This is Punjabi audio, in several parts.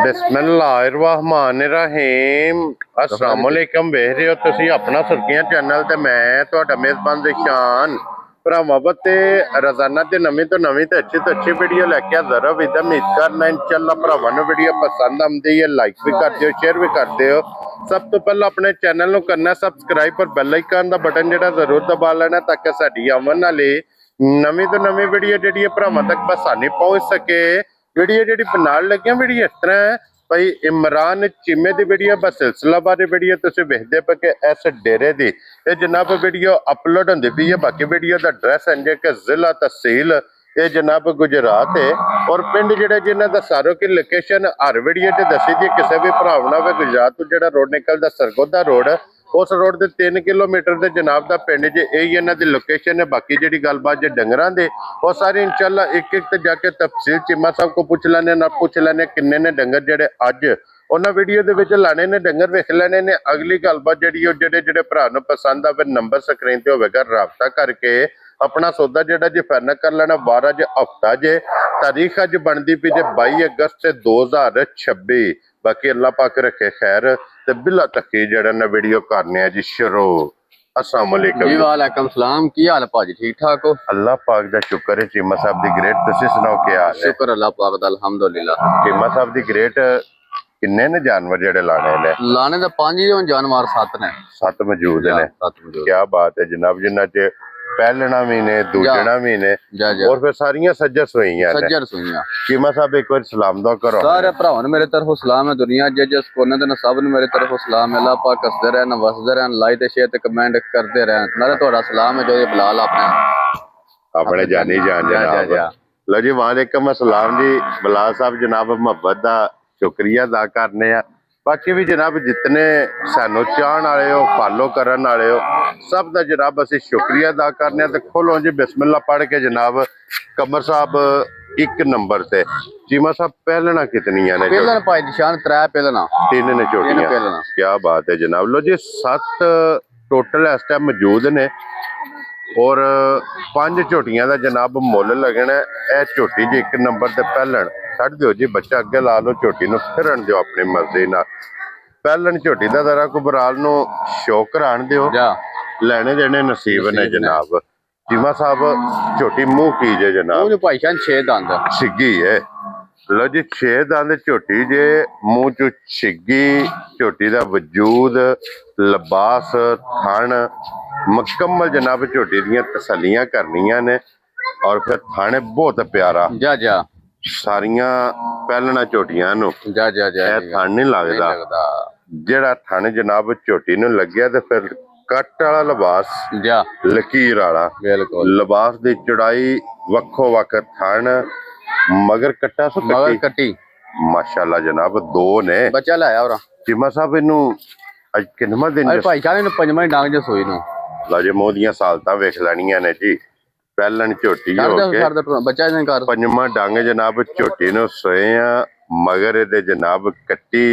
बिस्मिल्लाहिर्रहमानिर्रहीम अस्सलाम वालेकुम। वेख रहे हो तुसी अपना सुर्खियां चैनल ते मैं तुहाडा मेजबान रिशान भरावां ते रोजाना ते नवीं तो अच्छी वीडियो लैके हाजिर हो। विद उम्मीद करना इंशाअल्लाह भरावां नूं वीडियो पसंद आउंदी है, लाइक भी कर दिओ, शेयर भी कर दिओ। सब तो पहले अपने चैनल नूं करना सबसक्राइब पर बैल आइकन दा बटन जिहड़ा जरूर दबा लेना ताकि साडी आवन वाली नवीं तो नवीं वीडियो जिहड़ी भरावां तक आसानी पहुंच सके। वीडियो जी बनाने लगे वीडियो इस तरह है भाई इमरान चीमे की वीडियो बस सिलसिला बारे वीडियो तुम वेखते पे कि इस डेरे की ये जनाब वीडियो अपलोड होती पी है। बाकी वीडियो का एड्रैस है कि जिला तहसील ये जनाब गुजरात है और पिंड जोड़े जिन्हें दसारो की लोकेशन हर वीडियो च दसी दी किसी भी भरावना हो गुजरात तो जो रोड निकलता सरगोदा रोड उस रोड के 3 किलोमीटर के जनाब का पिंड ज यही इन्हों की लोकेशन है। बाकी जी गलबात जो डंगर की वो सारी इंशाल्लाह एक एक जाके तफसील चीमा साहब को पूछ लेने ना पूछ लेने किन्ने ने डंगर जेडे अज उन्होंने वीडियो के लाने ने डंगर वेख लेने ने। अगली गलबात जी जेडे भरा पसंद आवे नंबर स्क्रीन पर होगा राबता करके अपना सौदा जो जी फाइनल कर लेना। 12 ज हफ्ता जे तारीख अज बनती पी जे 22 अगस्त 2026। बाकी अल्लाह पाक रखे खैर ते बिला तकी जड़ा ना वीडियो करने जी शुरू। अस्सलाम वालेकुम जी वालेकुम सलाम। की हाल है भाजी? ठीक ठाक हो? अल्लाह पाक दा शुक्र है। चीमा साहब दी ग्रेट तुसी सुनाओ क्या हाल है? शुक्र अल्लाह पाक दा अल्हम्दुलिल्लाह। चीमा साहब दी ग्रेट किन्ने ने जानवर जेड़े लाने ने? लाने दा 5 ही जानवर 7 ने। 7 मौजूद ने। 7 मौजूद। क्या बात है जनाब। जिन्ना च पहलना भी ने दूजना भी ने और फिर सारियां सज्जर सुइयां ने। सज्जर सुइयां। चीमा साहब एक बार सलाम दो करो सारे भरावां मेरे तरफों सलाम है। दुनिया जिस कोने ते सब ने मेरे तरफों सलाम है। अल्लाह पाक हसदे रहन वसदे रहन लाइक ते शेयर ते कमेंट करते रहन। नाले तुहाडा सलाम है जो ये बिलाल अपने जानी जान जनाब। लो जी वालेकुम अस्सलाम जी बिलाल साहब जनाब मोहब्बत का शुक्रिया अदा करने। बाकी भी जनाब जितने सानू चाहन वाले हो फॉलो करन वाले हो सब का जनाब असी शुक्रिया अदा करने। तो खोलो जी बिस्मिल्लाह पढ़ के जनाब कमर साहब 1 नंबर से चीमा साहब पहलना कितनियां ने? पहलन भाई निशान 3 पहलना 3 ने छोटियां। क्या बात है जनाब। लो जी 7 टोटल इस टाइम मौजूद ने और 5 झोटियां का जनाब मुल लगना। यह झोटी जी 1 नंबर से पहलन छड़ दो जी बच्चा अगे ला लो झोटी नूं फिरन दो अपनी मर्जी नाल। पहलन झोटी का जरा को बराल नूं शौक कराण दिओ लेने देने नसीब ने जनाब। चीमा साहब झोटी मुंह की जे जनाब? भाई 6 दंद छिगी है। लो जी 6 दंद झोटी जे मुंह चो छिगी। झोटी का वजूद लिबास थण मुकम्मल जनाब झोटी दियां तसल्लियां करनियां ने और फिर थाने बहुत प्यारा सारियां पहलना झोटियां नूं थण नहीं लगदा। जेड़ा थण जनाब झोटी नूं लग्या ते फिर कट वाला लिबास लकीर वाला लिबास दी चौड़ाई वक्खो वक् थण मगर कट्टा सो कट्टी माशाल्लाह जनाब 2 ने बच्चा लाया और चीमा साहब इनू अज किन्नवां दिन भाई साहब इनू 5वां डांग जे सोई नूं ला जी मूंह दियां सालतां वेख लैनियां ने जी। पहलन झोटी हो के बच्चा 5वां डंग जनाब झोटी नूं सोए मगर इहदे जनाब कट्टी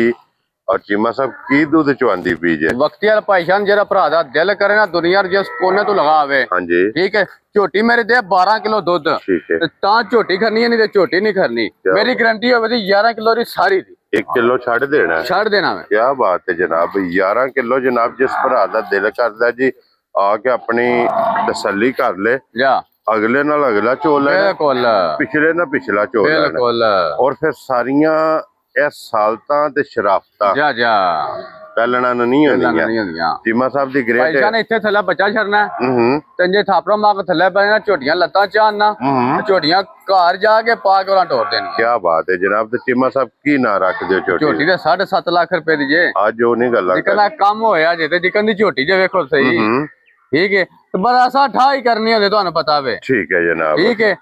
और चीमा साहब की दूध चवांदी पी जे वक्ती वाला भाई साहब जेड़ा भरा दा दिल करे ना दुनिया जिस कोने तो लगा आवे। हां जी ठीक है। झोटी मेरे दे 12 किलो दूध ता झोटी खरनी है नहीं ते झोटी नहीं खरनी। मेरी गारंटी होवे दी 11 किलो दी सारी दी 1 किलो छड़ देना मैं। क्या बात है जनाब 11 किलो जनाब जिस भरा दा दिल करदा जी आके अपनी तसल्ली कर ले अगले नाल अगला चोल लेना पिछले ना पिछला चोल लेना और फिर सारियां ए सालतां ते शराफतां पहलना नहीं होंदियां। चीमा साहब दी ग्रेट भाई ने इत्थे थल्ले बच्चा छड़ना ते जे थापड़ा मार थल्ले पैना झोटियां लत्तां चाहना झोटियां घर जाके पा के टोर देनी। क्या बात है जनाब। ते चीमा साहब की ना रख दियो झोटी दे 7.5 लाख रुपए दी जे आज ओ नहीं गल्ला जिकन कम होया जे ते जिकन दी झोटी जे वेखो सही। ठीक है तो बस असा ठाई करनी है तुहानू पता वे। ठीक है जनाब। ठीक है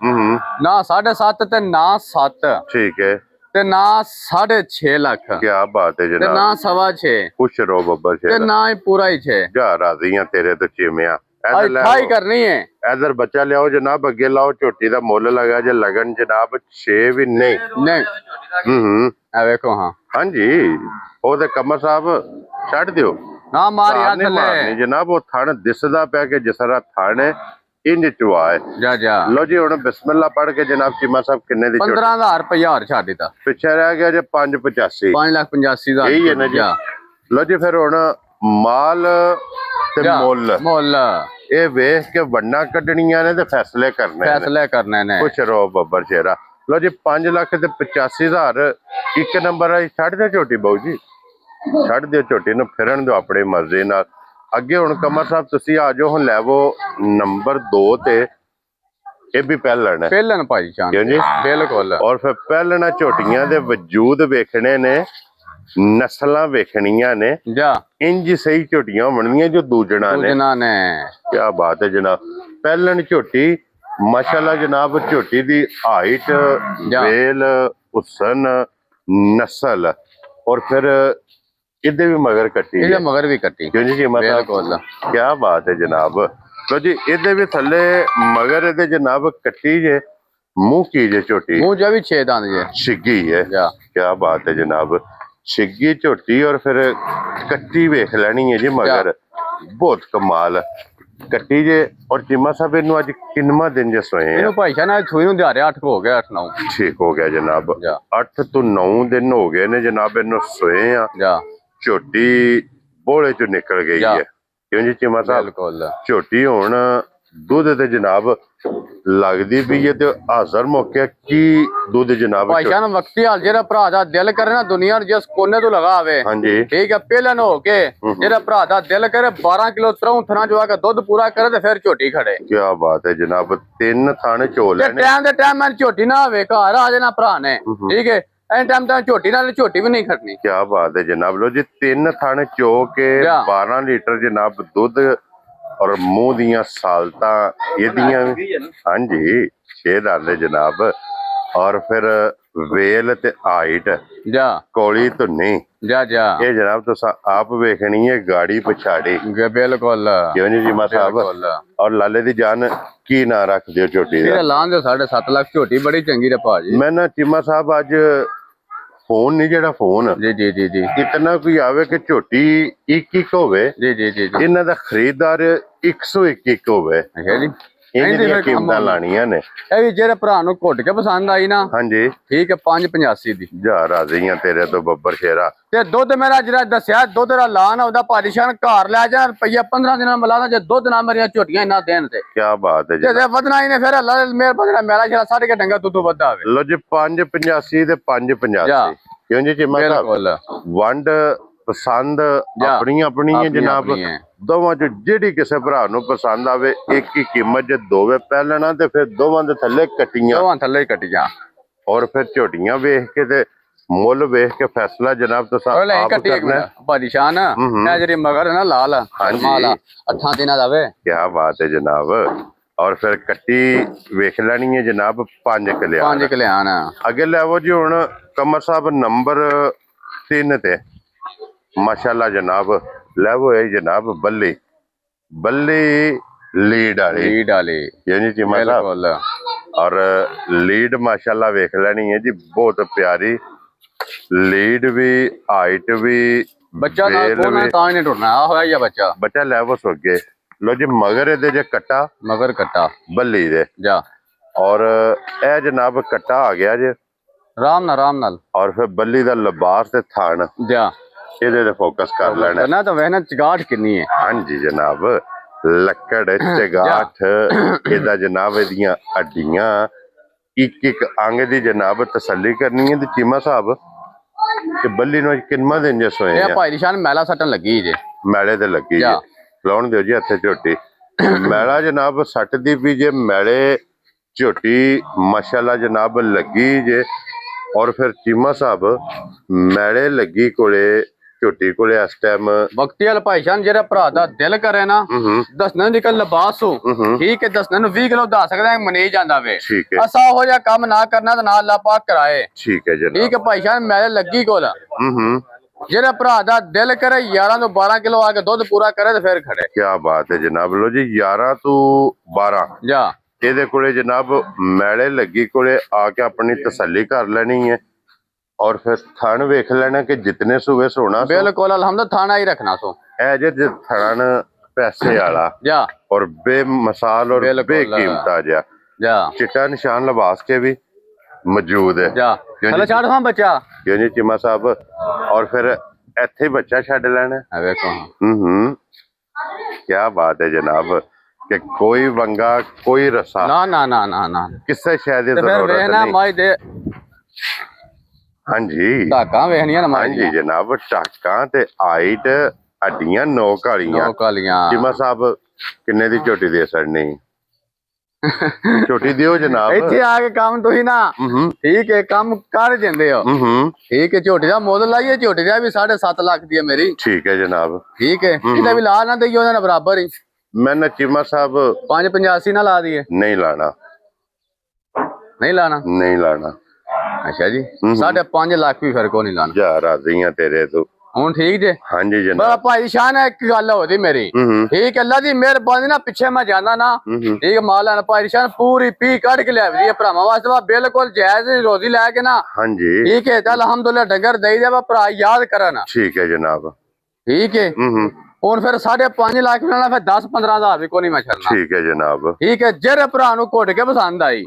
ना 7.5 ते ना 7 ठीक है ते ना 6.5 लाख। क्या बात है जनाब। ना 6.25 खुश रहो बब्बर ते ना ही पूरा ही 6 जा राजियां तेरे तो चिमिया ठाई करनी है। इधर बच्चा लियाओ जनाब अगे लाओ झोटी दा मुल लगा जे लगन जनाब 6 भी नहीं वेखो हाँ हाँ जी ओ ते कमर साहब छड़ दियो ना मार यार थल्ले जनाब वो थण दिसदा पे कि जिस तरह थण ਇੰਜ ਚਵਾ ਹੈ। ਜਾ ਜਾ ਲੋ ਜੀ ਹੁਣ ਬਿਸਮਿਲ੍ਲਾ ਪੜ੍ਹ ਕੇ ਜਨਾਬ ਚੀਮਾ ਸਾਹਿਬ ਕਿੰਨੇ ਦੀ ਝੋਟੀ 15000 ਰੁਪਇਆ ਹੋਰ ਛੱਡ ਦਿੱਤਾ। ਪਿੱਛੇ ਰਹਿ ਗਿਆ ਜੇ 585 5,85,000 ਇਹੀ ਹੈ ਨਾ ਜੀ। ਲੋ ਜੀ ਫਿਰ ਹੁਣ ਮਾਲ ਤੇ ਮੁੱਲ ਇਹ ਵੇਖ ਕੇ ਵੰਡਾਂ ਕੱਢਣੀਆਂ ਨੇ ਤੇ ਫੈਸਲੇ ਕਰਨੇ ਨੇ ਕੁਛ ਰੋ ਬੱਬਰ ਸ਼ੇਰਾ। ਲੋ ਜੀ 5,85,000 ਇੱਕ ਨੰਬਰ ਆ। ਛੱਡ ਦੇ ਝੋਟੀ ਬਾਊ ਜੀ, ਛੱਡ ਦਿਓ ਝੋਟੀ ਨੂੰ, ਫਿਰਨ ਦਿਓ ਆਪਣੇ ਮਰਜ਼ੇ ਨਾਲ। ਅੱਗੇ ਹੁਣ ਕਮਰ ਸਾਹਿਬ ਤੁਸੀਂ ਆ ਜਾਓ, ਹੁਣ ਲੈਵੋ ਨੰਬਰ 2 ਤੇ ਇਹ ਵੀ ਪਹਿਲਣ ਭਾਈ ਜਾਨ ਕਿਉਂ ਜੀ ਬਿਲਕੁਲ। ਔਰ ਫਿਰ ਪਹਿਲਣਾ ਝੋਟੀਆਂ ਦੇ ਵਜੂਦ ਵੇਖਣੇ ਨੇ, ਨਸਲਾਂ ਵੇਖਣੀਆਂ ਨੇ, ਜਾ ਇੰਜ ਸਹੀ ਝੋਟੀਆਂ ਬਣਨੀਆਂ ਜੋ ਦੂਜਣਾ ਨੇ। ਕੀ ਬਾਤ ਹੈ ਜਨਾਬ। ਪਹਿਲਣ ਝੋਟੀ ਮਾਸ਼ਾਅੱਲਾ ਜਨਾਬ, ਝੋਟੀ ਦੀ ਹਾਈਟ, ਵੇਲ, ਹੁਸਨ, ਨਸਲ ਔਰ ਫਿਰ ਇਹਦੇ ਵੀ ਮਗਰ ਕੱਟੀ, ਇਹਦੇ ਮਗਰ ਵੀ ਕੱਟੀ ਕਿਉਂ ਜੀ ਬਿਲਕੁਲ। ਕੀ ਬਾਤ ਹੈ ਜਨਾਬ। ਲੋ ਜੀ ਇਹਦੇ ਵੀ ਥੱਲੇ ਮਗਰ ਇਹਦੇ ਜਨਾਬ ਕੱਟੀ ਜੇ, ਮੂੰਹ ਕੀ ਜੇ ਝੋਟੀ, ਮੂੰਹ ਜਾ ਵੀ 6 ਦੰਦ ਜੇ, ਛਿੱਗੀ ਹੈ। ਕੀ ਬਾਤ ਹੈ ਜਨਾਬ, ਛਿੱਗੀ ਝੋਟੀ ਔਰ ਫਿਰ ਕੱਟੀ ਵੇਖ ਲੈਣੀ ਹੈ ਜੀ ਮਗਰ, ਬਹੁਤ ਕਮਾਲ ਕੱਟੀ ਜੇ। ਔਰ ਚੀਮਾ ਸਾਹਿਬ ਇਹਨੂੰ ਅੱਜ ਕਿੰਨਵਾਂ ਦਿਨ ਜੇ ਸੋਏ ਇਹਨੂੰ ਭਾਈ ਸਾਹਿਬ ਸੂਈ ਨੂੰ ਦਿਹਾੜੇ 8 ਹੋ ਗਿਆ, 8-9 ਠੀਕ ਹੋ ਗਿਆ ਜਨਾਬ। 8 ਤੋਂ 9 ਦਿਨ ਹੋ ਗਏ ਨੇ ਜਨਾਬ ਇਹਨੂੰ ਸੋਏ ਆ। ਝੋਟੀ ਬੋਲੇ ਚੋਂ ਨਿਕਲ ਗਈ ਹੈ, ਕਿਉਂ ਜੀ ਚੀਮਾ ਸਾਹਿਬ। ਬਿਲਕੁਲ। ਝੋਟੀ ਹੁਣ ਦੁੱਧ ਤੇ ਜਨਾਬ ਲੱਗਦੀ ਵੀ ਹੈ ਤੇ ਹਾਜ਼ਰ ਮੌਕੇ ਕੀ ਦੁੱਧ ਜਨਾਬ। ਭਾਈ ਸਾਹਿਬ ਵਕਤੀ ਹਾਲ ਜਿਹੜਾ ਭਰਾ ਦਾ ਦਿਲ ਕਰੇ ਨਾ, ਦੁਨੀਆ ਜਿਸ ਕੋਨੇ ਤੋਂ ਲਗਾ ਆਵੇ, ਹਾਂਜੀ ਠੀਕ ਹੈ, ਪਹਿਲਾਂ ਹੋ ਕੇ ਜਿਹੜਾ ਭਰਾ ਦਾ ਦਿਲ ਕਰੇ 12 ਕਿਲੋ ਤਰੋਂ ਥਣਾ ਜੋ ਆ ਕੇ ਦੁੱਧ ਪੂਰਾ ਕਰੇ ਤੇ ਫਿਰ ਝੋਟੀ ਖੜੇ। ਕੀ ਬਾਤ ਹੈ ਜਨਾਬ। 3 ਥਾਣੇ ਝੋਲ ਲੈਣੇ ਟਾਈਮ ਦੇ ਟਾਈਮ ਮੈਂ ਝੋਟੀ ਨਾ ਆਵੇ ਘਰ ਆ ਜਾਣਾ ਭਰਾ ਨੇ, ਠੀਕ ਹੈ। ਐਂ ਟਾਈਮ ਤਾਂ ਝੋਟੀ ਨਾਲ ਝੋਟੀ ਵੀ ਨਹੀਂ ਖੜਨੀ। ਕੀ ਬਾਤ ਹੈ ਜਨਾਬ। ਲੋ ਜੀ 3 ਥਾਣੇ ਚੋ ਕੇ 12 ਲੀਟਰ ਜਨਾਬ ਦੁੱਧ ਔਰ ਮੂੰਹ ਦੀਆਂ ਸਾਲਤਾਂ ਇਹਦੀਆਂ ਹਾਂਜੀ 6 ਦੰਦ ਜਨਾਬ। ਔਰ ਫਿਰ ਵੇਲ ਤੇ ਹਾਈਟ ਕੋਲੀ ਧੁੰਨੀ ਜਾ ਇਹ ਜਨਾਬ ਤੁਸੀਂ ਆਪ ਵੇਖਣੀ ਹੈ ਗਾੜੀ ਪਛਾੜੀ। ਬਿਲਕੁਲ ਕਿਉਂ ਜੀ ਚੀਮਾ ਸਾਹਿਬ। ਔਰ ਲਾਲੇ ਦੀ ਜਾਨ ਕੀ ਨਾਂ ਰੱਖ ਦਿਓ ਝੋਟੀ ਦਾ? ਲਾਂ ਦਿਓ 7.5 ਲੱਖ। ਝੋਟੀ ਬੜੀ ਚੰਗੀ ਰੇ ਭਾਜੀ। ਮੈਂ ਨਾ ਚੀਮਾ ਸਾਹਿਬ ਅੱਜ ਫੋਨ ਨਹੀਂ ਜਿਹੜਾ ਫੋਨ ਜੀ ਇਤਨਾ ਕੋਈ ਆਵੇ ਕਿ ਝੋਟੀ ਇੱਕ ਹੋਵੇ ਜੀ ਇਹਨਾਂ ਦਾ ਖਰੀਦਦਾਰ 101 ਹੋਵੇ। ਅੱਛਾ ਜੀ। ਇਹਦੀਆਂ ਕੀਮਤਾਂ ਲਾਣੀਆਂ ਨੇ। ਇਹ ਵੀ ਜਿਹੜੇ ਭਰਾ ਨੂੰ ਘੁੱਟ ਕੇ ਪਸੰਦ ਆਈ ਨਾ, ਹਾਂਜੀ ਠੀਕ ਹੈ 585 ਦੀ ਜਾ ਰਾਜ਼ੀਆਂ ਤੇਰੇ ਤੋਂ ਬੱਬਰ ਸ਼ੇਰਾ। ਤੇ ਦੁੱਧ ਮੇਰਾ ਜਿਹੜਾ ਦੱਸਿਆ ਦੁੱਧ ਦਾ ਲਾਨ ਆਉਂਦਾ ਪਾਰੀਸ਼ਾਨ ਘਰ ਲੈ ਜਾ ਰੁਪਈਆ 15 ਦਿਨਾਂ ਮਿਲਾਦਾ ਜੇ ਦੁੱਧ ਨਾ ਮੇਰੀਆਂ ਝੋਟੀਆਂ ਨਾ ਦੇਣ ਤੇ। ਕੀ ਬਾਤ ਹੈ ਜੀ। ਜੇ ਵਧਣਾ ਹੀ ਨੇ ਫਿਰ ਅੱਲਾ ਮੇਰ ਬਦਲਾ ਮੇਰਾ ਜਿਹੜਾ ਸਾਡੇ ਕੇ ਡੰਗਾ ਦੁੱਧ ਵੱਧਾ ਹੋਵੇ। ਲੋ ਜੀ 585 ਤੇ 585 ਕਿਉਂ ਜੀ ਚੀਮਾ ਸਾਹਿਬ। ਵੰਡ ਪਸੰਦ ਆਪਣੀਆਂ ਜਨਾਬ। ਦੋਵਾਂ ਚ ਜਿਹੜੀ ਕਿਸੇ ਭਰਾ ਨੂੰ ਪਸੰਦ ਆਵੇ ਇੱਕ ਹੀ ਕੀਮਤ ਜੇ ਦੋਵੇਂ ਪਹਿਲਣਾ ਤੇ ਫਿਰ ਦੋਵਾਂ ਦੇ ਥੱਲੇ ਕੱਟੀਆਂ ਔਰ ਫਿਰ ਝੋਟੀਆਂ ਵੇਖ ਕੇ ਤੇ ਮੁੱਲ ਵੇਖ ਕੇ ਫੈਸਲਾ ਜਨਾਬ ਤੁਸੀਂ ਆਪ ਕਰਨਾ। ਪਾਰੀਸ਼ਾਨ ਇਹ ਜਿਹੜੀ ਮਗਰ ਹੈ ਨਾ ਲਾਲ ਮਾਲ 8 ਦਿਨਾਂ ਦਾ ਵੇ। ਕੀ ਬਾਤ ਹੈ ਜਨਾਬ। ਔਰ ਫਿਰ ਕੱਟੀ ਵੇਖ ਲੈਣੀ ਹੈ ਜਨਾਬ 5 ਕਲਿਆਣ। ਅੱਗੇ ਲੈਵੋ ਜੀ ਹੁਣ ਕਮਰ ਸਾਹਿਬ ਨੰਬਰ 3 ਤੇ ਮਾਸ਼ਾਅੱਲਾ ਜਨਾਬ ਲੈਵੋ ਹੈ ਜਨਾਬ ਬੱਲੀ ਲੀਡ ਵਾਲੀ ਯਾਨੀ ਚੀਮਾ ਸਾਹਿਬ। ਔਰ ਲੀਡ ਮਾਸ਼ਾਅੱਲਾ ਵੇਖ ਲੈਣੀ ਹੈ ਜੀ ਬਹੁਤ ਪਿਆਰੀ ਲੀਡ ਵੀ ਹਾਈਟ ਵੀ। ਬੱਚਾ ਨਾਲ ਕੋਨਾ ਤਾਂ ਨਹੀਂ ਟੁਰਨਾ ਆ ਹੋਇਆ ਜਾਂ ਬੱਚਾ ਲੈਵੋ ਸੋਗੇ। ਲੋ ਜੀ ਮਗਰ ਇਹਦੇ ਜੇ ਮਗਰ ਕੱਟਾ ਬੱਲੀ ਦੇ ਜਾ। ਔਰ ਇਹ ਜਨਾਬ ਕੱਟਾ ਆ ਗਿਆ ਜੇ ਆਰਾਮ ਨਾਲ। ਔਰ ਫਿਰ ਬੱਲੀ ਦਾ ਲਿਬਾਸ ਤੇ ਥਣ ਜਾ ਇਹਦੇ ਤੇ ਫੋਕਸ ਕਰ ਲੈਣਾ ਨਾ ਤਾਂ ਵੇਖਣਾ ਚਗਾਠ ਕਿੰਨੀ ਹੈ। ਹਾਂਜੀ ਜਨਾਬ ਲੱਕੜ ਚਗਾਠ ਇਹਦਾ ਜਨਾਬ ਇਹਦੀਆਂ ਹੱਡੀਆਂ ਇੱਕ ਅੰਗ ਦੀ ਜਨਾਬ ਤਸੱਲੀ ਕਰਨੀ ਹੈ। ਤੇ ਚੀਮਾ ਸਾਹਿਬ ਤੇ ਬੱਲੀ ਨੂੰ ਕਿੰਨਾ ਦਿਨ ਜੇ ਸੋਏ ਆ? ਭਾਈ ਨਿਸ਼ਾਨ ਮੈਲਾ ਸੱਟਣ ਲੱਗੀ ਜੇ, ਮੈਲੇ ਤੇ ਲੱਗੀ ਜੇ। ਲਾਉਣ ਦਿਓ ਜੀ ਹੱਥੇ ਝੋਟੀ ਮੈਲਾ ਜਨਾਬ ਸੱਟ ਦੀ ਵੀ ਜੇ ਮੈਲੇ ਝੋਟੀ ਮਾਸ਼ਾਅੱਲਾ ਜਨਾਬ ਲੱਗੀ ਜੇ। ਔਰ ਫਿਰ ਚੀਮਾ ਸਾਹਿਬ ਮੈਲੇ ਲੱਗੀ ਕੋਲੇ ਝੋਟੀ ਕੋਲੇ ਇਸ ਟਾਈਮ ਵਕਤੀ ਵਾਲ ਭਾਈ ਜਾਨ ਜਿਹੜਾ ਭਰਾ ਦਾ ਦਿਲ ਕਰੇ ਨਾ ਦੱਸਣਾ ਨਿਕਲ ਲਿਬਾਸ ਹੋ ਠੀਕ ਹੈ। ਦੱਸਣਾ ਨੂੰ 20 ਕਿਲੋ ਦੱਸ ਸਕਦਾ ਮਨੀ ਜਾਂਦਾ ਵੇ। ਅਸਾ ਹੋ ਜਾ ਕੰਮ ਨਾ ਕਰਨਾ ਤਾਂ ਨਾ ਅੱਲਾਹ ਪਾਕ ਕਰਾਏ। ਠੀਕ ਹੈ ਜਨਾਬ। ਠੀਕ ਹੈ ਭਾਈ ਜਾਨ ਮੈਲੇ ਲੱਗੀ ਕੋਲ ਜਿਹੜਾ ਭਰਾ ਦਾ ਦਿਲ ਕਰੇ 11 ਤੋਂ 12 ਕਿਲੋ ਆ ਕੇ ਦੁੱਧ ਪੂਰਾ ਕਰੇ ਤੇ ਫਿਰ ਖੜੇ। ਕੀ ਬਾਤ ਹੈ ਜਨਾਬ। ਲੋ ਜੀ 11 ਤੋਂ 12 ਜਾ ਇਹਦੇ ਕੋਲੇ ਜਨਾਬ ਮੈਲੇ ਲੱਗੀ ਕੋਲੇ ਆ ਕੇ ਆਪਣੀ ਤਸੱਲੀ ਕਰ ਲੈਣੀ ਹੈ। ਔਰ ਫਿਰ ਥਣ ਵੇਖ ਲੈਣਾ ਕਿ ਜਿਤਨੇ ਸੂਵੇ ਸੋਣਾ। ਬਿਲਕੁਲ ਅਲਹਮਦੁਲਿल्लाह ਥਾਣਾ ਹੀ ਰੱਖਣਾ ਸੋ। ਇਹ ਜੇ ਥਣ ਪੈਸੇ ਵਾਲਾ ਜਾ ਔਰ ਬੇਮਿਸਾਲ ਔਰ ਬਿਲਕੁਲ। ਬੇਕੀਮਤਾ ਜਿਹਾ ਜਾ ਚਿੱਟਾ ਨਿਸ਼ਾਨ ਲਿਬਾਸ ਕੇ ਵੀ ਮੌਜੂਦ ਹੈ ਜਾ ਚਲੋ ਛੱਡ ਹਾਂ ਬੱਚਾ ਕਿਉਂ ਜੀ ਚੀਮਾ ਸਾਹਿਬ ਔਰ ਫਿਰ ਇੱਥੇ ਹੀ ਬੱਚਾ ਛੱਡ ਲੈਣਾ ਆ ਵੇਖੋ ਕੀ ਬਾਤ ਹੈ ਜਨਾਬ ਕਿ ਕੋਈ ਵੰਗਾ ਕੋਈ ਰਸਾ ਨਾ ਨਾ ਨਾ ਨਾ ਨਾ ਕਿਸੇ ਸ਼ੈ ਦੀ ਤੇ ਫਿਰ ਜ਼ਰੂਰਤ ਵੇਖਣਾ ਨਹੀਂ ਮਾਈ ਦੇ ਹਾਂਜੀ ਧਾਕਾਂ ਵੇਖਣੀਆਂ ਨਾ ਮਾਈ ਹਾਂਜੀ ਜਨਾਬ ਟਾਕਾਂ ਤੇ ਹਾਈਟ ਹੱਡੀਆਂ ਨੋਕ ਵਾਲੀਆਂ ਨੋ ਕਾਲੀਆਂ ਚੀਮਾ ਸਾਹਿਬ ਕਿੰਨੇ ਦੀ ਝੋਟੀ ਦੇ ਛੱਡਣੀ ਝੋਟੀ ਦਿਓ ਜਨਾਬ ਇੱਥੇ ਆ ਕੇ ਕੰਮ ਤੁਸੀਂ ਨਾ ਠੀਕ ਹੈ ਕੰਮ ਕਰ ਜਾਂਦੇ ਹੋ ਠੀਕ ਹੈ ਝੋਟੀ ਦਾ ਮੁੱਲ ਲਾਈਏ ਝੋਟੀ ਦਾ ਵੀ 7.5 ਲੱਖ ਦੀ ਹੈ ਮੇਰੀ ਠੀਕ ਹੈ ਜਨਾਬ ਠੀਕ ਹੈ ਇਹਦਾ ਵੀ ਲਾ ਨਾ ਦਈਓ ਉਹਨਾਂ ਨਾਲ ਬਰਾਬਰ ਹੀ ਮੈਂ ਨਾ ਚੀਮਾ ਸਾਹਿਬ 585 ਨਾ ਲਾ ਦਈਏ ਨਹੀਂ ਲਾਣਾ ਨਹੀਂ ਲਾਣਾ ਨਹੀਂ ਲਾਣਾ ਅੱਛਾ ਜੀ 5.5 ਲੱਖ ਵੀ ਫਿਰ ਕੋ ਨਹੀਂ ਲਾਣਾ ਜਾ ਰਾਜ਼ੀਆਂ ਤੇਰੇ ਤੋਂ ਹੁਣ ਠੀਕ ਜੇ ਹਾਂਜੀ ਬੜਾ ਜਨਾਬ ਭਾਈ ਸ਼ਾਨ ਇੱਕ ਗੱਲ ਹੋਦੀ ਮੇਰੀ ਠੀਕ ਅੱਲਾ ਦੀ ਮਿਹਰਬਾਨੀ ਨਾ ਪਿੱਛੇ ਮੈਂ ਜਾਣਾ ਨਾ ਠੀਕ ਮਾਲ ਨਾ ਭਾਈ ਸ਼ਾਨ ਪੂਰੀ ਪੀ ਕੱਢ ਕੇ ਲਿਆਵਦੀ ਹੈ ਭਰਾਵਾਂ ਵਾਸਤੇ ਵਾ ਬਿਲਕੁਲ ਜਾਇਜ਼ ਰੋਜ਼ੀ ਲੈ ਕੇ ਨਾ ਹਾਂਜੀ ਠੀਕ ਹੈ ਚੱਲ ਅਲਹਮਦੁਲਿਲਾ ਡੰਗਰ ਦੇਈ ਦੇ ਵਾ ਭਰਾ ਯਾਦ ਕਰਨ ਠੀਕ ਹੈ ਜਨਾਬ ਠੀਕ ਹੈ ਹੁਣ ਫਿਰ 5.5 ਲੱਖ ਲੈਣਾ ਫਿਰ 10-15 ਹਜ਼ਾਰ ਵੀ ਕੋਈ ਨਹੀਂ ਮੈਂ ਛੱਡਣਾ ਠੀਕ ਹੈ ਜਨਾਬ ਠੀਕ ਹੈ ਜਿਹੜੇ ਭਰਾ ਨੂੰ ਘੁੱਟ ਕੇ ਪਸੰਦ ਆਈ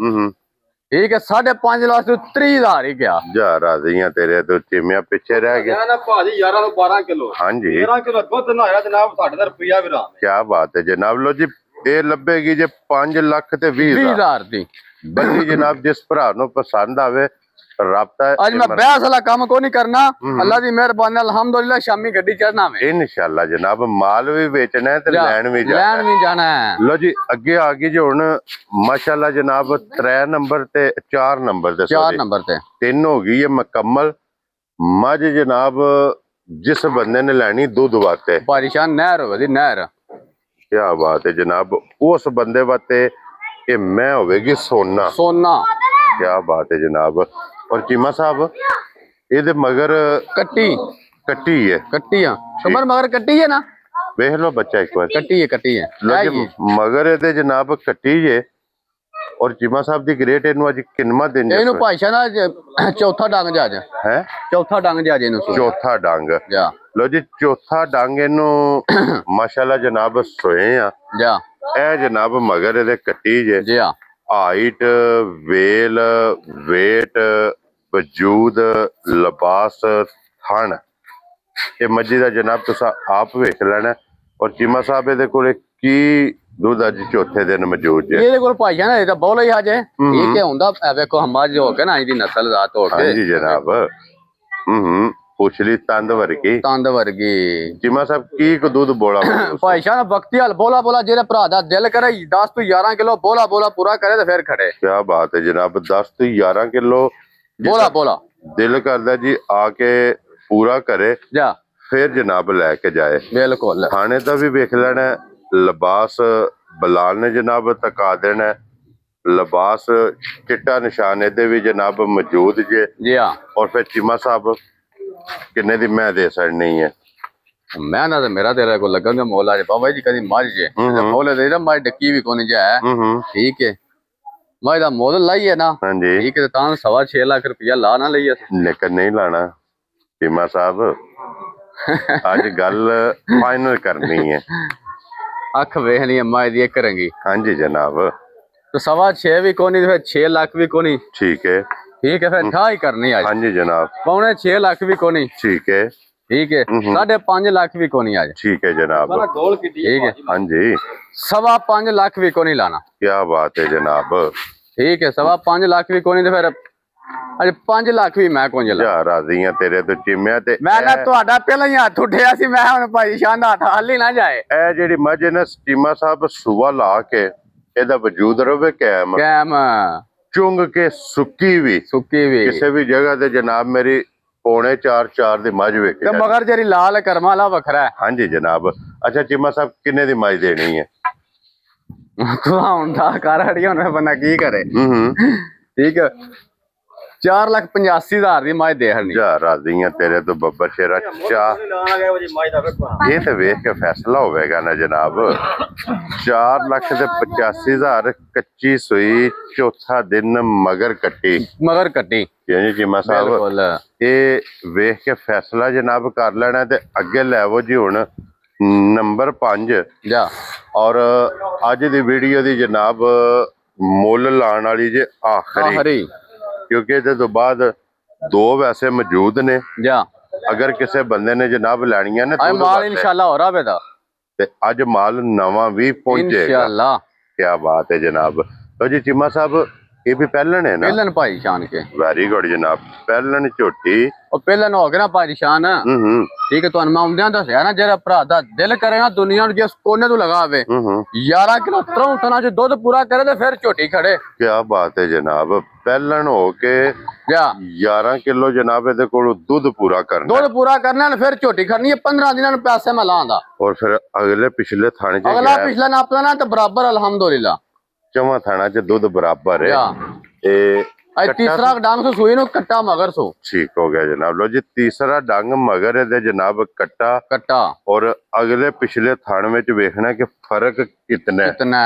ਠੀਕ ਹੈ 5.5 ਲੱਖ ਤੋਂ 30,000 ਹੀ ਗਿਆ ਜਾ ਰਾਜ਼ੀਆਂ ਤੇਰੇ ਤੋਂ ਚਿਮਿਆ ਪਿੱਛੇ ਰਹਿ ਗਿਆ ਨਾ ਭਾਜੀ 11 ਤੋਂ 12 ਕਿਲੋ ਹਾਂਜੀ 13 ਕਿਲੋ ਦੁੱਧ ਨਾ ਹੋਇਆ ਜਨਾਬ ਸਾਡੇ ਦਾ ਰੁਪਿਆ ਵੀ ਰਾਮ ਕੀ ਬਾਤ ਹੈ ਜਨਾਬ ਲੋ ਜੀ ਇਹ ਲੱਭੇਗੀ ਜੇ 5 ਲੱਖ ਤੇ 20,000 20,000 ਦੀ ਬੱਲੀ ਜਨਾਬ ਜਿਸ ਭਰਾ ਨੂੰ ਪਸੰਦ ਆਵੇ ਰਾਬਤਾ ਅੱਜ ਮੈਂ ਬਹਿਸ ਵਾਲਾ ਕੰਮ ਕੋਈ ਨਹੀਂ ਕਰਨਾ ਅੱਲਾ ਦੀ ਮਿਹਰਬਾਨੀ ਨਾਲ ਅਲਹਮਦੁਲਿਲਾ ਸ਼ਾਮੀ ਗੱਡੀ ਚੜਨਾ ਵੇ ਇਨਸ਼ਾਅੱਲਾ ਜਨਾਬ ਮਾਲ ਵੀ ਵੇਚਣਾ ਹੈ ਤੇ ਲੈਣ ਵੀ ਲੈਣ ਵੀ ਜਾਣਾ ਹੈ ਲੋ ਜੀ ਅੱਗੇ ਆ ਗਈ ਜੀ ਹੁਣ ਮਾਸ਼ਾਅੱਲਾ ਜਨਾਬ 3 ਨੰਬਰ ਤੇ 4 ਨੰਬਰ ਤੇ 4 ਨੰਬਰ ਤੇ 3 ਹੋ ਗਈ ਹੈ ਮੁਕੰਮਲ ਮੱਝ ਜਨਾਬ ਜਿਸ ਬੰਦੇ ਨੇ ਲੈਣੀ ਦੁੱਧ ਵਾਸਤੇ ਪਰੇਸ਼ਾਨ ਨਹਿਰ ਹੋਵੇ ਦੀ ਨਹਿਰ ਕੀ ਬਾਤ ਹੈ ਜਨਾਬ ਉਸ ਬੰਦੇ ਵਾਸਤੇ ਇਹ ਮੈਂ ਹੋਵੇਗੀ ਸੋਨਾ ਸੋਨਾ ਕੀ ਬਾਤ ਹੈ ਜਨਾਬ ਔਰ ਚੀਮਾ ਸਾਹਿਬ ਇਹਦੇ ਮਗਰ ਕੱਟੀ ਕੱਟੀ ਹੈ ਆ ਕਮਰ ਮਗਰ ਕੱਟੀ ਹੈ ਨਾ ਵੇਖ ਲਓ ਬੱਚਾ ਇੱਕ ਵਾਰ ਕੱਟੀ ਹੈ ਲਓ ਜੀ ਮਗਰ ਇਹਦੇ ਜਨਾਬ ਕੱਟੀ ਜੇ ਔਰ ਚੀਮਾ ਸਾਹਿਬ ਦੀ ਗ੍ਰੇਟ ਇਹਨੂੰ ਅੱਜ ਕਿੰਨਵਾਂ ਦਿਨ ਜੇ ਇਹਨੂੰ ਭਾਸ਼ਾ ਨਾ ਚੌਥਾ ਡੰਗ ਜਾ ਹੈ ਚੌਥਾ ਡੰਗ ਜਾ ਇਹਨੂੰ ਚੌਥਾ ਡੰਗ ਜਾ ਲਓ ਜੀ ਚੌਥਾ ਡੰਗ ਇਹਨੂੰ ਮਾਸ਼ਾਅੱਲਾ ਜਨਾਬ ਸੋਏ ਆ ਜਾ ਇਹ ਜਨਾਬ ਮਗਰ ਇਹਦੇ ਕੱਟੀ ਜੇ ਜੀ ਆ ਹਾਈਟ ਵੇਲ ਵੇਟ ਵਜੂਦ ਲਿਬਾਸ ਥਣ ਇਹ ਮੱਝੀ ਦਾ ਜਨਾਬ ਤੁਸੀਂ ਆਪ ਵੇਖ ਲੈਣਾ ਔਰ ਚੀਮਾ ਸਾਹਿਬ ਇਹਦੇ ਕੋਲੇ ਕੀ ਦੁੱਧ ਅੱਜ ਚੌਥੇ ਦਿਨ ਮੌਜੂਦ ਜੇ ਇਹਦੇ ਕੋਲ ਭਾਈਆ ਨਾ ਇਹ ਤਾਂ ਬੋਲ ਹੀ ਆਜੇ ਇਹ ਕੀ ਹੁੰਦਾ ਵੇਖੋ ਹਮਾਜ ਹੋ ਕੇ ਨਾ ਇਹਦੀ ਨਸਲ ਜ਼ਾਤ ਹੋ ਕੇ ਹਾਂਜੀ ਜਨਾਬ ਪੁਛਲੀ ਤੰਦ ਵਰਗੀ ਚੀਮਾ ਸਾਹਿਬ ਕੀ ਕੋ ਦੁੱਧ ਬੋਲਾ ਭਾਈਸ਼ਾ ਨਾ ਬਖਤੀ ਹਾਲ ਬੋਲਾ ਜਿਹੜੇ ਭਰਾ ਦਾ ਦਿਲ ਕਰੇ 10 ਤੋਂ 11 ਕਿਲੋ ਬੋਲਾ ਪੂਰਾ ਕਰੇ ਤੇ ਫਿਰ ਖੜੇ ਕੀ ਬਾਤ ਹੈ ਜਨਾਬ 10 ਤੋਂ 11 ਕਿਲੋ ਬੋਲਾ ਦਿਲ ਕਰਦਾ ਜੀ ਆ ਕੇ ਪੂਰਾ ਕਰੇ ਜਾ ਫਿਰ ਜਨਾਬ ਲੈ ਕੇ ਜਾਏ ਬਿਲਕੁਲ ਖਾਣੇ ਦਾ ਵੀ ਵੇਖ ਲੈਣਾ ਲਿਬਾਸ ਬਲਾਲ ਨੇ ਜਨਾਬ ਤਕਾ ਦੇਣਾ ਲਿਬਾਸ ਚਿੱਟਾ ਨਿਸ਼ਾਨ ਇਹਦੇ ਵੀ ਜਨਾਬ ਮੌਜੂਦ ਜੇ ਜੀ ਹਾਂ ਔਰ ਫਿਰ ਚੀਮਾ ਸਾਹਿਬ ਕਿੰਨੇ ਦੀ ਮੈਂ ਦੇ ਸਕਣੀ ਹੈ ਮੈਂ ਨਾ ਮੇਰਾ ਤੇਰਾ ਕੋ ਲੱਗਾਂਗਾ ਮੌਲਾ ਜੀ ਬਾਬਾ ਜੀ ਕਦੀ ਮਰ ਜੇ ਮੌਲੇ ਦੇ ਨਾ ਮੈਂ ਡੱਕੀ ਵੀ ਕੋਨੀ ਜਾ ਠੀਕ ਹੈ ਮੈਂ ਇਹਦਾ ਮੁੱਲ ਲਾਈਏ ਨਾ ਹਾਂਜੀ ਠੀਕ ਹੈ ਤਾਂ 6.5 ਲੱਖ ਰੁਪਇਆ ਲਾ ਨਾ ਲਈਏ ਲੇਕਿਨ ਨਹੀਂ ਲਾਣਾ ਚੀਮਾ ਸਾਹਿਬ ਅੱਜ ਗੱਲ ਫਾਈਨਲ ਕਰਨੀ ਹੈ ਅੱਖ ਵੇਖਣੀ ਮੈਂ ਇਹਦੀ ਇੱਕ ਰੰਗੀ ਹਾਂਜੀ ਜਨਾਬ तो 6.5 भी कोनी फिर 6 लाख भी कोनी ठीक है फिर ढाई करनी आज हाँ जी जनाब 6.5 लाख भी कोनी ठीक है 5.5 लाख भी कोनी आज ठीक है जनाब ठीक है हाँ जी 5.5 लाख भी कोनी लाना क्या बात है जनाब ठीक है 5.5 लाख भी कोनी तो फिर अरे 5 लाख भी मैं कौन जा राजी हां तेरे तो चिम्या ते मैं ना ਤੁਹਾਡਾ ਪਹਿਲਾਂ ਹੀ ਹੱਥ ਉੱਠਿਆ ਸੀ ਮੈਂ ਹੁਣ ਭਾਈ ਸ਼ਾਨ ਦਾ ਹੱਥ ਹਾਲੀ ਨਾ ਜਾਏ ਇਹ ਜਿਹੜੀ ਮੱਝ ਨੇ ਚੀਮਾ ਸਾਹਿਬ ਸੁਬਾ ਲਾ ਕੇ ਇਹਦਾ ਵਜੂਦ ਰਵੇ ਕਾਇਮ ਚੁੰਗ ਕੇ ਸੁੱਕੀ ਵੀ ਕਿਸੇ ਵੀ ਜਗ੍ਹਾ ਤੇ ਜਨਾਬ ਮੇਰੀ 3.5-4 ਦੀ ਮੱਝ ਵੇਖੀ ਤੇ ਮਗਰ ਜਿਹੜੀ ਲਾਲ ਕਰਮਾ ਵਾਲਾ ਵੱਖਰਾ ਹੈ ਹਾਂਜੀ ਜਨਾਬ ਅੱਛਾ ਚੀਮਾ ਸਾਹਿਬ ਕਿੰਨੇ ਦੀ ਮੱਝ ਦੇਣੀ ਹੈ ਤੂੰ ਹੁਣ ਦਾ ਕਰ ਹੜੀਆਂ ਹੁਣ ਬੰਦਾ ਕੀ ਕਰੇ ਠੀਕ ਹੈ 4,85,000 ਦੀ ਮੱਝ ਦੇ ਹਣੀ ਜਾ ਰਾਜ਼ੀਆਂ ਤੇਰੇ ਤੋਂ ਬੱਬਰ ਸ਼ੇਰਾ ਚਾ ਇਹ ਤੇ ਵੇਖ ਕੇ ਫੈਸਲਾ ਹੋਵੇਗਾ ਨਾ ਜਨਾਬ 4,85,000 ਕੱਚੀ ਸੂਈ ਚੌਥਾ ਦਿਨ ਮਗਰ ਕੱਟੀ ਜੀ ਚੀਮਾ ਸਾਹਿਬ ਇਹ ਵੇਖ ਕੇ ਫੈਸਲਾ ਜਨਾਬ ਕਰ ਲੈਣਾ ਤੇ ਅੱਗੇ ਲੈਵੋ ਜੀ ਹੁਣ ਨੰਬਰ 5 ਜਾ ਔਰ ਅੱਜ ਦੀ ਵੀਡੀਓ ਦੀ ਜਨਾਬ ਮੁੱਲ ਲਾਣ ਵਾਲੀ ਜੇ ਆਖਰੀ, ਹਰੀ ਕਿਉਂਕਿ ਇਹਦੇ ਤੋਂ ਬਾਅਦ ਦੋ ਵੈਸੇ ਮੌਜੂਦ ਨੇ। ਜਾ ਅਗਰ ਕਿਸੇ ਬੰਦੇ ਨੇ ਜਨਾਬ ਲੈਣੀਆਂ ਨੇ ਆਏ ਮਾਲ ਇਨਸ਼ਾਅੱਲਾ ਹੋ ਰਹਾ ਬੇਦਾ, ਤੇ ਅੱਜ ਮਾਲ ਨਵਾਂ ਵੀ ਪਹੁੰਚੇਗਾ ਇਨਸ਼ਾਅੱਲਾ। ਕੀ ਬਾਤ ਹੈ ਜਨਾਬ। ਲੋ ਜੀ ਚੀਮਾ ਸਾਹਿਬ, ਇਹ ਵੀ ਪਹਿਲਣ ਹੈ ਨਾ? ਪਹਿਲਨ ਭਾਈ ਸ਼ਾਨ ਕੇ, ਵੈਰੀ ਗੁੱਡ ਜਨਾਬ। ਪਹਿਲਣ ਝੋਟੀ, ਉਹ ਪਹਿਲਨ ਹੋ ਗਿਆ ਨਾ ਭਾਈ ਸ਼ਾਨ। ਠੀਕ ਹੈ, ਤੁਹਾਨੂੰ ਮੈਂ ਆਉਂਦਿਆਂ ਦੱਸਿਆ ਨਾ, ਜਿਹੜਾ ਭਰਾ ਦਾ ਦਿਲ ਕਰੇ ਨਾ ਦੁਨੀਆ ਨੂੰ ਜਿਸ ਕੋਨੇ ਤੋਂ ਲਗਾਵੇ 11 ਕਿਲੋ 3 ਟਨਾਂ ਚ ਦੁੱਧ ਪੂਰਾ ਕਰੇ ਤੇ ਫਿਰ ਝੋਟੀ ਖੜੇ। ਕੀ ਬਾਤ ਹੈ ਜਨਾਬ। ਪਹਿਲਣ ਹੋ ਕੇ 11 ਕਿਲੋ ਜਨਾਬ ਇਹਦੇ ਕੋਲ ਦੁੱਧ ਪੂਰਾ ਕਰਨਾ, ਦੁੱਧ ਪੂਰਾ ਕਰਨਾ ਨੇ ਫਿਰ ਝੋਟੀ ਖੜਨੀ ਹੈ। 15 ਦਿਨਾਂ ਨੂੰ ਪੈਸੇ ਮੈਂ ਲਾਉਂਦਾ। ਔਰ ਫਿਰ ਅਗਲੇ ਪਿਛਲੇ ਥਾਣੇ ਚ ਅਗਲਾ ਪਿਛਲਾ ਨਾ ਆਪਣਾ ਨਾ ਤੇ ਬਰਾਬਰ ਅਲਹਮਦੁਲਿਲਾ ਚਵਾਂ ਥਾਣਾ ਚ ਦੁੱਧ ਬਰਾਬਰ ਹੈ। ਇਹ ਤੀਸਰਾ ਡੰਗ ਸੋ ਸੂਈ ਨੂੰ ਕੱਟਾ ਮਗਰ ਸੋ। ਠੀਕ ਹੋ ਗਿਆ ਜਨਾਬ। ਲੋ ਜੀ ਤੀਸਰਾ ਡੰਗ ਮਗਰ ਇਹਦੇ ਜਨਾਬ ਕੱਟਾ ਔਰ ਅਗਲੇ ਪਿਛਲੇ ਥਾਣ ਵਿੱਚ ਵੇਖਣਾ ਕਿ ਫਰਕ ਕਿਤਨਾ ਹੈ,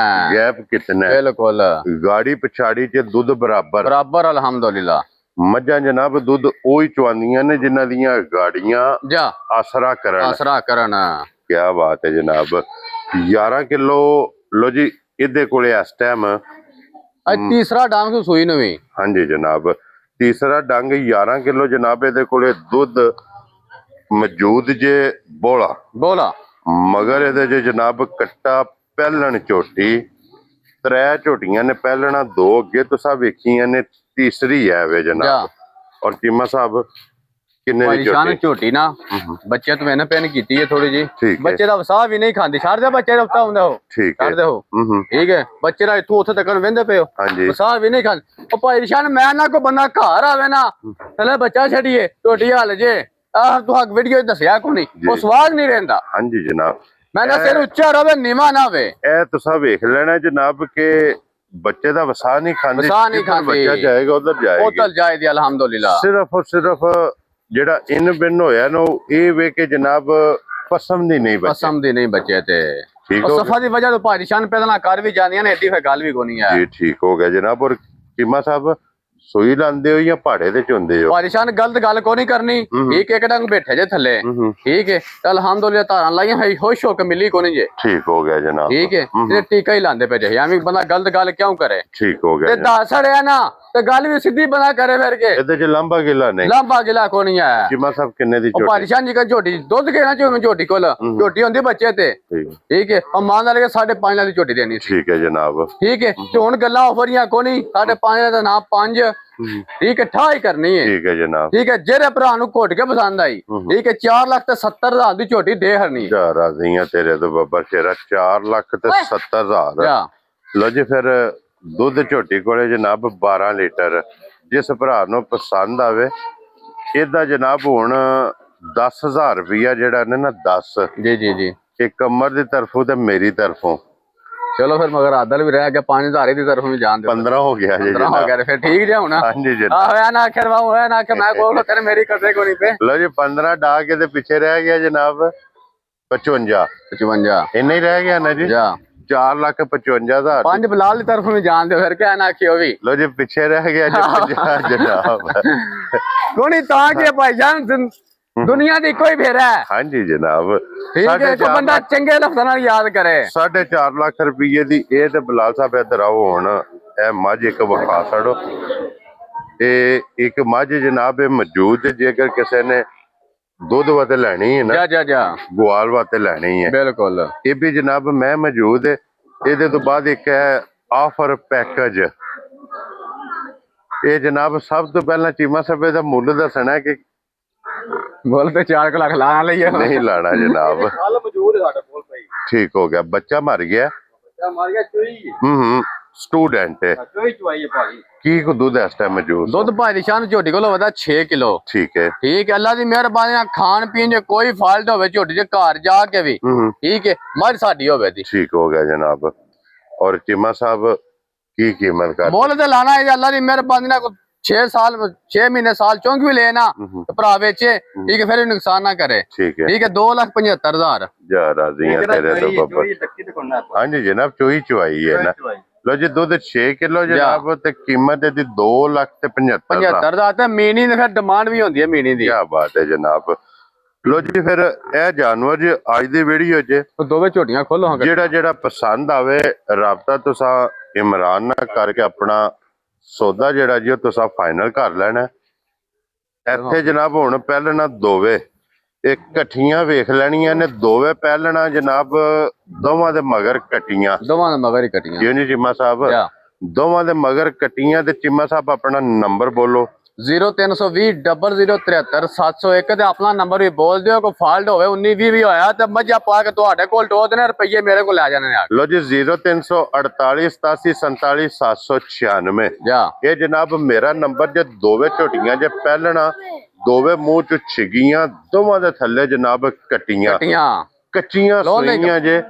ਗੈਪ ਕਿਤਨਾ ਹੈ। ਬਿਲਕੁਲ ਗਾੜੀ ਪਛਾੜੀ ਚ ਦੁੱਧ ਬਰਾਬਰ ਅਲਹਮਦੁਲਿਲਾ। ਮੱਝਾਂ ਜਨਾਬ ਦੁੱਧ ਉਹੀ ਚਵਾਉਂਦੀਆਂ ਨੇ ਜਿਨ੍ਹਾਂ ਦੀਆਂ ਗਾੜੀਆਂ ਆਸਰਾ ਕਰਨ। ਕੀ ਬਾਤ ਹੈ ਜਨਾਬ। 11 ਕਿਲੋ। ਲੋ ਜੀ ਇਹਦੇ ਕੋਲੇ ਇਸ ਟਾਈਮ ਤੀਸਰਾ ਡੰਗ ਸੋ ਸੂਈ ਨੂੰ ਵੀ। ਹਾਂਜੀ ਜਨਾਬ, ਤੀਸਰਾ ਡੰਗ 11 ਕਿਲੋ ਜਨਾਬ ਇਹਦੇ ਕੋਲੇ ਦੁੱਧ ਮੌਜੂਦ ਜੇ ਬੋਲਾ ਮਗਰ ਇਹਦੇ ਚ ਜਨਾਬ ਕੱਟਾ ਪਹਿਲਣ ਝੋਟੀ। 3 ਝੋਟੀਆਂ ਨੇ, ਪਹਿਲਣਾ 2 ਅੱਗੇ ਤੁਸੀਂ ਵੇਖੀਆਂ ਨੇ, ਤੀਸਰੀ ਹੈ ਵੇ ਜਨਾਬ। ਔਰ ਚੀਮਾ ਸਾਹਿਬ ਕਿੰਨੇ ਦੀ ਝੋਟੀ ਨਾ ਬੱਚੇ ਤੋਂ ਮੈਨੇ ਪੈਨ ਕੀਤੀ ਹੈ ਥੋੜੀ ਜੀ। ਬੱਚੇ ਦਾ ਵਸਾ ਵੀ ਨਹੀਂ ਖਾਂਦੀ, ਛੱਡ ਦੇ ਬੱਚੇ ਦਾ ਹਫਤਾ ਹੁੰਦਾ ਉਹ, ਛੱਡ ਦੇ ਉਹ। ਠੀਕ ਹੈ, ਬੱਚੇ ਦਾ ਇੱਥੋਂ ਉੱਥੇ ਤੱਕ ਵਹਿੰਦੇ ਪਏ ਹੋ, ਵਸਾ ਵੀ ਨਹੀਂ ਖਾਂਦੀ। ਉਹ ਭਾਈ ਨਿਸ਼ਾਨ ਮੈਂ ਨਾ ਕੋਈ ਬੰਦਾ ਘਰ ਆਵੇ ਨਾ ਥਲੇ ਬੱਚਾ ਛੱਡੀਏ ਝੋਟੀ ਹਾਲ ਜੇ ਆਹ ਤੁਹਾਂ ਵੀਡੀਓ ਦੱਸਿਆ ਕੋ ਨਹੀਂ, ਉਹ ਸਵਾਦ ਨਹੀਂ ਰਹਿੰਦਾ। ਹਾਂਜੀ ਜਨਾਬ, ਮੈਂ ਨਾ ਸਿਰ ਉੱਚਾ ਰਵੇ ਨੀਵਾ ਨਾ ਵੇ। ਇਹ ਤੁਸੀਂ ਵੇਖ ਲੈਣਾ ਜਨਾਬ ਕਿ ਬੱਚੇ ਦਾ ਵਸਾ ਨਹੀਂ ਖਾਂਦੀ, ਬੱਚਾ ਜਾਏਗਾ ਉਧਰ ਜਾਏਗੀ ਅਲਹਮਦੁਲਿਲਾ। ਸਿਰਫ ਜਿਹੜਾ ਇਨ ਬਿਨ ਹੋਇਆ ਨਾ ਇਹ ਵੇ ਕੇ ਜਨਾਬ ਪਸੰਦ ਹੀ ਨਹੀਂ ਬੱਚੇ ਤੇ ਸਫਾ ਦੀ ਵਜ੍ਹਾ ਤੋਂ ਭਾਈ ਨਿਸ਼ਾਨ ਪਹਿਲਾਂ ਕਰ ਵੀ ਜਾਂਦੀਆਂ ਨੇ, ਐਡੀ ਫਿਰ ਗੱਲ ਵੀ ਕੋਈ ਨਹੀਂ ਹੈ ਜੀ। ਠੀਕ ਹੋ ਗਿਆ ਜਨਾਬ। ਔਰ ਚੀਮਾ ਸਾਹਿਬ ਸੂਈ ਲਾਂਦੇ ਹੋ ਜਾਂ ਪਹਾੜੇ ਤੇ ਚੁੰਦੇ ਹੋ? ਭਾਈ ਨਿਸ਼ਾਨ ਗਲਤ ਗੱਲ ਕੋਈ ਨਹੀਂ ਕਰਨੀ। ਇੱਕ ਡੰਗ ਬੈਠੇ ਜੇ ਥੱਲੇ, ਠੀਕ ਹੈ, ਅਲਹਮਦੁਲਿਲਾ ਧਾਰਾਂ ਲਾਈਆਂ ਹੈ, ਖੁਸ਼ ਹੋ ਕੇ ਮਿਲੀ ਕੋਈ ਨਹੀਂ ਜੇ। ਠੀਕ ਹੋ ਗਿਆ ਜਨਾਬ। ਠੀਕ ਹੈ, ਤੇ ਟੀਕਾ ਹੀ ਲਾਂਦੇ ਪਏ ਜੇ, ਐਵੇਂ ਬੰਦਾ ਗਲਤ ਗੱਲ ਕਿਉਂ ਕਰੇ? ਠੀਕ ਹੋ ਗਿਆ। ਤੇ ਦੱਸੜਿਆ ਨਾ ਤੇ ਗੱਲ ਵੀ ਸਿੱਧੀ ਬਣਾ ਕਰੇ ਫਿਰ ਕੇ। ਇਹਦੇ ਚ ਲੰਬਾ ਗਿਲਾ ਨਹੀਂ, ਲੰਬਾ ਗਿਲਾ ਕੋਈ ਨਹੀਂ ਹੈ। ਚੀਮਾ ਸਾਹਿਬ ਕਿੰਨੇ ਦੀ ਝੋਟੀ? ਭਾਈ ਨਿਸ਼ਾਨ ਜੀ ਕਾ ਝੋਟੀ ਦੁੱਧ ਕੇ ਨਾ ਝੋਟੀ ਕੋਲ ਝੋਟੀ ਹੁੰਦੀ ਬੱਚੇ ਤੇ, ਠੀਕ ਹੈ, ਉਹ ਮਾਂ ਨਾਲ 5.5 ਲੱਖ ਦੀ ਝੋਟੀ ਦੇਣੀ ਸੀ। ਠੀਕ ਹੈ ਜਨਾਬ। ਠੀਕ ਹੈ, ਤੇ ਹੁਣ ਗੱਲਾਂ ਉਫਰੀਆਂ ਕੋਈ ਨਹੀਂ, 5.5 ਦਾ ਨਾਮ 5, ਠੀਕ ਹੈ, ਠਾਈ ਕਰਨੀ ਹੈ। ਠੀਕ ਹੈ ਜਨਾਬ। ਠੀਕ ਹੈ, ਜਿਹੜੇ ਭਰਾ ਨੂੰ ਘੁੱਟ ਕੇ ਪਸੰਦ ਆਈ, ਠੀਕ ਹੈ, 4,70,000 ਦੀ ਝੋਟੀ ਦੇ ਹਰਨੀ। ਰਾਜ਼ੀਆਂ ਤੇਰੇ ਤੋਂ ਬਾਬਾ ਸ਼ੇਰਾ, 4,70,000। ਲੋ ਜੀ ਫਿਰ ਦੁੱਧ ਝੋਟੀ ਕੋਲੇ ਜਨਾਬ 12 ਲੀਟਰ। ਜਿਸ ਭਰਾ ਨੂੰ ਪਸੰਦ ਆਵੇ ਇਹਦਾ ਜਨਾਬ ਹੁਣ 10,000 ਰੁਪਇਆ ਜਿਹੜਾ ਨੇ ਨਾ 10 ਜੀ ਇੱਕ ਕਮਰ ਦੀ ਤਰਫੋਂ ਤੇ ਮੇਰੀ ਤਰਫੋਂ। ਚਲੋ ਫਿਰ ਮਗਰ ਆਦਲ ਵੀ ਰਹਿ ਗਿਆ, 5,000 ਦੀ ਤਰਫੋਂ ਵੀ ਜਾਣ ਦੇ। 15 ਹੋ ਗਿਆ ਜੀ। 15 ਹੋ ਗਿਆ ਫਿਰ ਠੀਕ ਜੇ ਹੁਣ। ਹਾਂਜੀ ਜੀ। ਹੋਇਆ ਨਾ ਆਖਰ ਵਾ ਹੋਇਆ ਨਾ ਕਿ ਮੈਂ ਕੋਲ ਤੇਰੇ ਮੇਰੀ ਕਦੇ ਕੋਈ ਨਹੀਂ ਪੇ। ਲੋ ਜੀ 15 ਡਾ ਕੇ ਤੇ ਪਿੱਛੇ ਰਹਿ ਗਿਆ ਜਨਾਬ 55 ਇੰਨਾ ਹੀ ਰਹਿ ਗਿਆ ਨਾ ਜੀ। 4,55,000। 5 ਬਲਾਲ ਦੀ ਤਰਫੋਂ ਵੀ ਜਾਣ ਦੇ ਫਿਰ ਕਹਿ ਨਾ ਕਿ ਉਹ ਵੀ। ਲੋ ਜੀ ਪਿੱਛੇ ਰਹਿ ਗਿਆ ਜੀ 50 ਜਨਾਬ। ਕੋਣੀ ਤਾਂ ਕਿ ਭਾਈ ਜਾਨ ਦੁਨੀਆ ਦੀ ਕੋਈ ਫੇਰਾ ਹੈ। ਹਾਂਜੀ ਜਨਾਬ। ਠੀਕ ਹੈ, ਕੋਈ ਬੰਦਾ ਚੰਗੇ ਲਫ਼ਜ਼ਾਂ ਨਾਲ ਯਾਦ ਕਰੇ। 4.5 ਲੱਖ ਰੁਪਏ ਦੀ ਇਹ ਤੇ ਬਲਾਲ ਸਾਹਿਬ ਇੱਧਰ ਆਓ ਹੁਣ। ਇਹ ਮੱਝ ਇੱਕ ਵਿਖਾ ਛੱਡੋ। ਇਹ ਇੱਕ ਮੱਝ ਜਨਾਬ ਇਹ ਮੌਜੂਦ, ਜੇਕਰ ਕਿਸੇ ਨੇ ਦੁੱਧ ਵਾਸਤੇ ਲੈਣੀ ਹੈ ਨਾ, ਗਵਾਲ ਵਾਸਤੇ ਲੈਣੀ ਹੈ, ਬਿਲਕੁਲ ਇਹ ਵੀ ਜਨਾਬ ਮੈਂ ਮੌਜੂਦ ਹੈ। ਇਹਦੇ ਤੋਂ ਬਾਅਦ ਇੱਕ ਹੈ ਆਫਰ ਪੈਕੇਜ। ਇਹ ਜਨਾਬ ਸਭ ਤੋਂ ਪਹਿਲਾਂ ਚੀਮਾ ਸਾਹਿਬ ਦਾ ਮੁੱਲ ਦੱਸਣਾ ਕਿ ਬੋਲ ਤੇ 4 ਲੱਖ ਲਾਣਾ ਲਈਏ, ਨਹੀਂ ਲਾਣਾ ਜਨਾਬ। ਕੱਲ ਮੌਜੂਦ ਹੈ ਸਾਡੇ ਕੋਲ ਭਾਈ। ਠੀਕ ਹੋ ਗਿਆ। ਬੱਚਾ ਮਰ ਗਿਆ, ਚੋਈ ਸਟੂਡੈਂਟ ਹੈ, ਚੋਈ ਚਵਾਈ ਹੈ ਭਾਈ। ਕੀ ਕੋ ਦੁੱਧ ਇਸ ਟਾਈਮ ਮੌਜੂਦ? ਦੁੱਧ ਭਾਈ ਨਿਸ਼ਾਨ ਝੋਟੀ ਕੋਲ ਵਧਾ 6 ਕਿਲੋ। ਠੀਕ ਹੈ, ਠੀਕ ਹੈ, ਅੱਲਾ ਦੀ ਮਿਹਰਬਾਨੀ ਨਾਲ ਖਾਣ ਪੀਣ ਜੇ ਕੋਈ ਫਾਲਟ ਹੋਵੇ ਝੋਟੀ ਦੇ ਘਰ ਜਾ ਕੇ ਵੀ, ਠੀਕ ਹੈ, ਮੱਝ ਸਾਡੀ ਹੋਵੇ ਦੀ। ਠੀਕ ਹੋ ਗਿਆ ਜਨਾਬ। ਔਰ ਚੀਮਾ ਸਾਹਿਬ ਕੀ ਕੀਮਤ ਕਰ? ਮੁੱਲ ਤੇ ਲਾਣਾ ਹੈ ਅੱਲਾ ਦੀ ਮਿਹਰਬਾਨੀ ਨਾਲ 6 ਮਹੀਨੇ ਸਾਲ ਚੌਂਕ ਵੀ ਲੈ ਨਾ ਭਰਾ ਵੇਚੇ, ਠੀਕ ਹੈ, ਫਿਰ ਨੁਕਸਾਨ ਨਾ ਕਰੇ। ਠੀਕ ਹੈ 2,75,000। ਜਾ ਰਾਜ਼ੀਆਂ ਤੇਰੇ ਤੋਂ ਬਾਬਾ। ਹਾਂਜੀ ਜਨਾਬ, ਚੋਈ ਚਵਾਈ ਹੈ ਨਾ। ਲੋ ਜੀ ਦੁੱਧ 6 ਕਿਲੋ ਜਨਾਬ ਤੇ ਕੀਮਤ ਇਹਦੀ 2,75,000 ਦਾ। ਤੇ ਮੀਣੀ ਦੀ ਫਿਰ ਡਿਮਾਂਡ ਵੀ ਹੁੰਦੀ ਹੈ ਮੀਣੀ ਦੀ। ਕੀ ਬਾਤ ਹੈ ਜਨਾਬ। ਲੋ ਜੀ ਫਿਰ ਇਹ ਜਾਨਵਰ ਜੀ ਅੱਜ ਦੀ ਵੀਡੀਓ 'ਚ ਦੋਵੇਂ ਝੋਟੀਆਂ ਖੋਲੋ ਹਾਂ ਜਿਹੜਾ ਪਸੰਦ ਆਵੇ ਰਾਬਤਾ ਤੁਸੀਂ ਇਮਰਾਨ ਨਾਲ ਕਰਕੇ ਆਪਣਾ ਸੌਦਾ ਜਿਹੜਾ ਜੀ ਉਹ ਤੁਸੀਂ ਫਾਈਨਲ ਕਰ ਲੈਣਾ। ਇੱਥੇ ਜਨਾਬ ਹੁਣ ਪਹਿਲਣਾ ਦੋਵੇਂ ਇਕੱਠੀਆਂ ਵੇਖ ਲੈਣੀਆਂ ਨੇ, ਦੋਵੇਂ ਪਹਿਲਣਾ ਜਨਾਬ ਦੋਵਾਂ ਦੇ ਮਗਰ ਕੱਟੀਆਂ, ਦੋਵਾਂ ਦੇ ਮਗਰ ਹੀ ਕੱਟੀਆਂ ਜੀ ਨਹੀਂ ਚੀਮਾ ਸਾਹਿਬ, ਦੋਵਾਂ ਦੇ ਮਗਰ ਕੱਟੀਆਂ। ਤੇ ਚੀਮਾ ਸਾਹਿਬ ਆਪਣਾ ਨੰਬਰ ਬੋਲੋ। 0320 0073 701 ਤੇ ਆਪਣਾ ਨੰਬਰ ਵੀ ਬੋਲ ਦਿਓ। ਕੋਈ ਫਾਲਟ ਹੋਵੇ 1920 ਵੀ ਹੋਇਆ ਤੇ ਮੱਝਾਂ ਪਾ ਕੇ ਤੁਹਾਡੇ ਕੋਲ ਟੋ ਦੇਣੇ, ਰੁਪਈਏ ਮੇਰੇ ਕੋਲ ਲੈ ਜਾਣੇ ਨੇ। ਲੋ ਜੀ 0348 87 47 796 ਇਹ ਜਨਾਬ ਮੇਰਾ ਨੰਬਰ। ਜੇ ਦੋਵੇਂ ਝੋਟੀਆਂ ਜੇ ਪਹਿਲਣਾ ਦੋਵੇਂ ਮੂੰਹ ਚ ਛਿਗੀਆਂ, ਦੋਵਾਂ ਦੇ ਥੱਲੇ ਜਨਾਬ ਕੱਟੀਆਂ ਕੱਚੀਆਂ ਸੂਈਆਂ ਜੇ।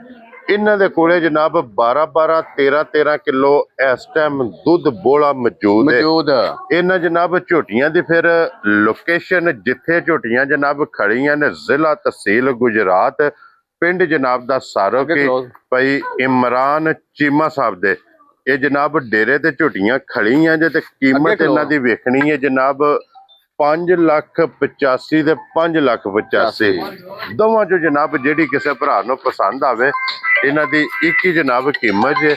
ਇਹਨਾਂ ਦੇ ਕੋਲੇ ਜਨਾਬ 12 13 ਕਿਲੋ ਇਸ ਟਾਈਮ ਦੁੱਧ ਬੋਲਾ ਮੌਜੂਦ ਹੈ। ਇਹਨਾਂ ਜਨਾਬ ਝੋਟੀਆਂ ਦੀ ਫਿਰ ਲੋਕੇਸ਼ਨ ਜਿੱਥੇ ਝੋਟੀਆਂ ਜਨਾਬ ਖੜੀਆਂ ਨੇ ਜ਼ਿਲ੍ਹਾ ਤਹਿਸੀਲ ਗੁਜਰਾਤ, ਪਿੰਡ ਜਨਾਬ ਦਾ ਸਾਰੋਕੀ, ਭਾਈ ਇਮਰਾਨ ਚੀਮਾ ਸਾਹਿਬ ਦੇ। ਇਹ ਜਨਾਬ ਡੇਰੇ ਤੇ ਝੋਟੀਆਂ ਖੜੀਆਂ ਜੇ ਤੇ ਕੀਮਤ ਇਹਨਾਂ ਦੀ ਵੇਖਣੀ ਹੈ ਜਨਾਬ 5,85,000 ਤੇ 5,85,000 ਦੋਵਾਂ ਚੋਂ ਜਨਾਬ ਜਿਹੜੀ ਕਿਸੇ ਭਰਾ ਨੂੰ ਪਸੰਦ ਆਵੇ। ਇਹਨਾਂ ਦੀ ਇੱਕ ਹੀ ਜਨਾਬ ਕੀਮਤ ਹੈ,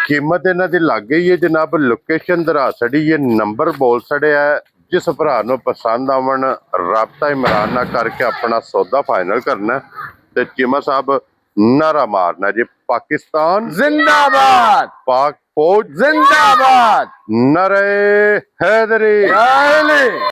ਕੀਮਤ ਇਹਨਾਂ ਦੀ ਲੱਗ ਗਈ ਹੈ ਜਨਾਬ। ਲੋਕੇਸ਼ਨ ਦਰਾ ਛੜੀ, ਇਹ ਨੰਬਰ ਬੋਲ ਛੜਿਆ। ਜਿਸ ਭਰਾ ਨੂੰ ਪਸੰਦ ਆਵਣ ਰਾਬਤਾ ਇਮਰਾਨ ਨਾਲ ਕਰਕੇ ਆਪਣਾ ਸੌਦਾ ਫਾਈਨਲ ਕਰਨਾ। ਤੇ ਚੀਮਾ ਸਾਹਿਬ ਨਾਰਾ ਮਾਰਨਾ ਜੀ, ਪਾਕਿਸਤਾਨ जिंदाबाद, पाक फौज जिंदाबाद, नारे हैदरी।